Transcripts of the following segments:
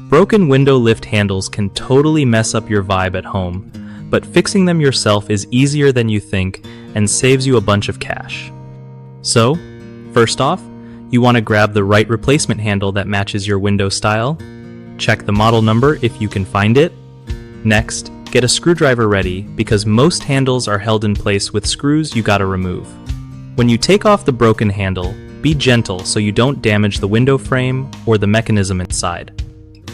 Broken window lift handles can totally mess up your vibe at home, but fixing them yourself is easier than you think and saves you a bunch of cash. So, first off, you want to grab the right replacement handle that matches your window style. Check the model number if you can find it. Next, get a screwdriver ready because most handles are held in place with screws you gotta remove. When you take off the broken handle, be gentle so you don't damage the window frame or the mechanism inside.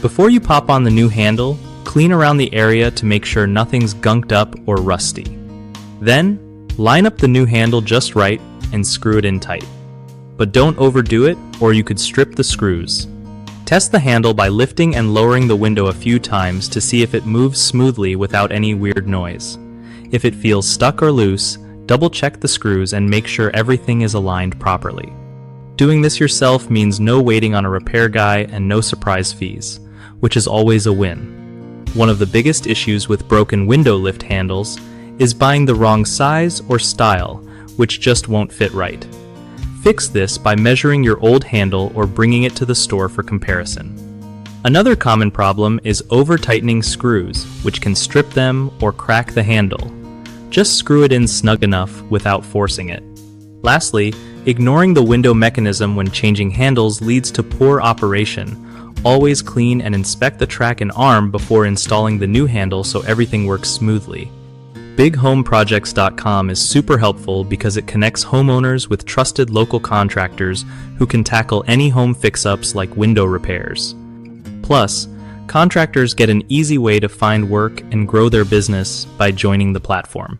Before you pop on the new handle, clean around the area to make sure nothing's gunked up or rusty. Then, line up the new handle just right and screw it in tight. But don't overdo it or you could strip the screws. Test the handle by lifting and lowering the window a few times to see if it moves smoothly without any weird noise. If it feels stuck or loose, double check the screws and make sure everything is aligned properly. Doing this yourself means no waiting on a repair guy and no surprise fees, which is always a win. One of the biggest issues with broken window lift handles is buying the wrong size or style, which just won't fit right. Fix this by measuring your old handle or bringing it to the store for comparison. Another common problem is over-tightening screws, which can strip them or crack the handle. Just screw it in snug enough without forcing it. Lastly, ignoring the window mechanism when changing handles leads to poor operation. Always clean and inspect the track and arm before installing the new handle so everything works smoothly. BigHomeProjects.com is super helpful because it connects homeowners with trusted local contractors who can tackle any home fix-ups like window repairs. Plus, contractors get an easy way to find work and grow their business by joining the platform.